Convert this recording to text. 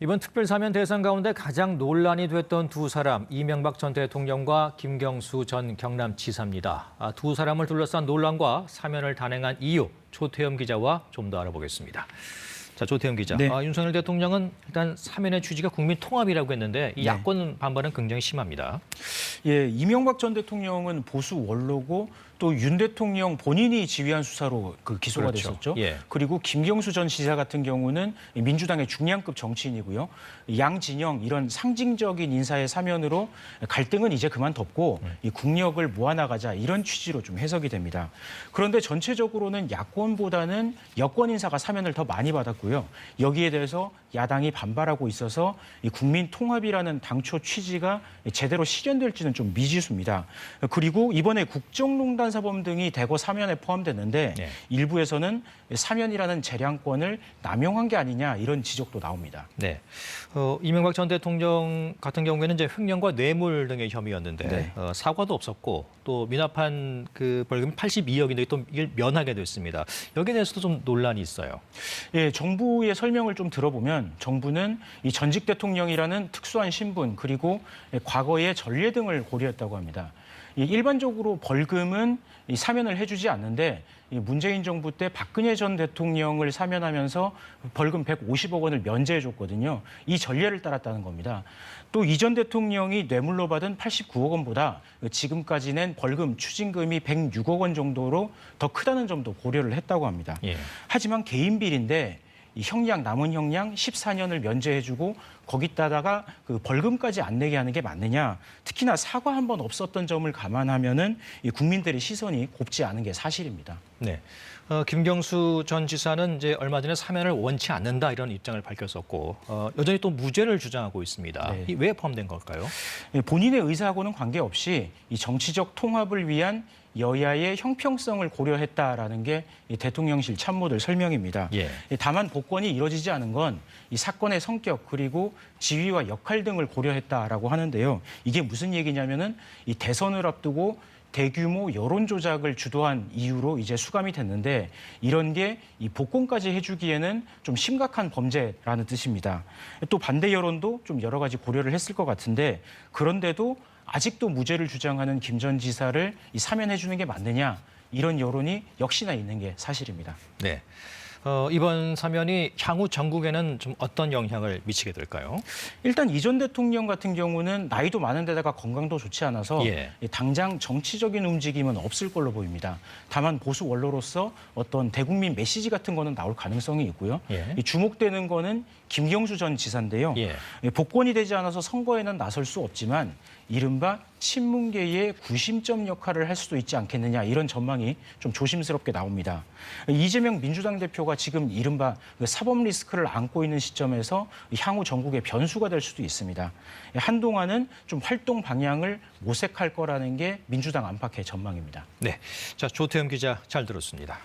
이번 특별사면 대상 가운데 가장 논란이 됐던 두 사람, 이명박 전 대통령과 김경수 전 경남지사입니다. 두 사람을 둘러싼 논란과 사면을 단행한 이유, 조태현 기자와 좀 더 알아보겠습니다. 자, 조태현 기자. 네. 윤석열 대통령은 일단 사면의 취지가 국민 통합이라고 했는데 이 네. 야권 반발은 굉장히 심합니다. 예, 이명박 전 대통령은 보수 원로고 또 윤 대통령 본인이 지휘한 수사로 기소가 그렇죠. 됐었죠. 예. 그리고 김경수 전 지사 같은 경우는 민주당의 중량급 정치인이고요. 양 진영 이런 상징적인 인사의 사면으로 갈등은 이제 그만 덮고 이 국력을 모아나가자 이런 취지로 좀 해석이 됩니다. 그런데 전체적으로는 야권보다는 여권 인사가 사면을 더 많이 받았고요. 여기에 대해서 야당이 반발하고 있어서 이 국민 통합이라는 당초 취지가 제대로 실현될지는 좀 미지수입니다. 그리고 이번에 국정농단 사범 등이 대거 사면에 포함됐는데 네. 일부에서는 사면이라는 재량권을 남용한 게 아니냐 이런 지적도 나옵니다. 네. 이명박 전 대통령 같은 경우에는 이제 횡령과 뇌물 등의 혐의였는데 네. 사과도 없었고 또 미납한 그 벌금이 82억인데 또 이걸 면하게 됐습니다. 여기에 대해서도 좀 논란이 있어요. 예, 정부의 설명을 좀 들어보면 정부는 이 전직 대통령이라는 특수한 신분 그리고 과거의 전례 등을 고려했다고 합니다. 일반적으로 벌금은 사면을 해주지 않는데 문재인 정부 때 박근혜 전 대통령을 사면하면서 벌금 150억 원을 면제해줬거든요. 이 전례를 따랐다는 겁니다. 또 이 전 대통령이 뇌물로 받은 89억 원보다 지금까지 낸 벌금 추징금이 106억 원 정도로 더 크다는 점도 고려를 했다고 합니다. 예. 하지만 개인 비리인데 이 형량 남은 형량 14년을 면제해주고 거기다가 그 벌금까지 안 내게 하는 게 맞느냐. 특히나 사과 한 번 없었던 점을 감안하면은 이 국민들의 시선이 곱지 않은 게 사실입니다. 네. 김경수 전 지사는 이제 얼마 전에 사면을 원치 않는다 이런 입장을 밝혔었고 여전히 또 무죄를 주장하고 있습니다. 네. 왜 포함된 걸까요? 본인의 의사하고는 관계없이 이 정치적 통합을 위한 여야의 형평성을 고려했다라는 게 이 대통령실 참모들 설명입니다. 예. 다만 복권이 이뤄지지 않은 건 이 사건의 성격 그리고 지위와 역할 등을 고려했다라고 하는데요. 이게 무슨 얘기냐면은 이 대선을 앞두고 대규모 여론 조작을 주도한 이유로 이제 수감이 됐는데 이런 게 이 복권까지 해주기에는 좀 심각한 범죄라는 뜻입니다. 또 반대 여론도 좀 여러 가지 고려를 했을 것 같은데 그런데도 아직도 무죄를 주장하는 김 전 지사를 이 사면해 주는 게 맞느냐 이런 여론이 역시나 있는 게 사실입니다. 네. 이번 사면이 향후 전국에는 좀 어떤 영향을 미치게 될까요? 일단 이 전 대통령 같은 경우는 나이도 많은 데다가 건강도 좋지 않아서 예. 당장 정치적인 움직임은 없을 걸로 보입니다. 다만 보수 원로로서 어떤 대국민 메시지 같은 거는 나올 가능성이 있고요. 예. 주목되는 거는 김경수 전 지사인데요. 예. 복권이 되지 않아서 선거에는 나설 수 없지만 이른바 친문계의 구심점 역할을 할 수도 있지 않겠느냐 이런 전망이 좀 조심스럽게 나옵니다. 이재명 민주당 대표가 지금 이른바 사법 리스크를 안고 있는 시점에서 향후 전국의 변수가 될 수도 있습니다. 한동안은 좀 활동 방향을 모색할 거라는 게 민주당 안팎의 전망입니다. 네. 자, 조태현 기자 잘 들었습니다.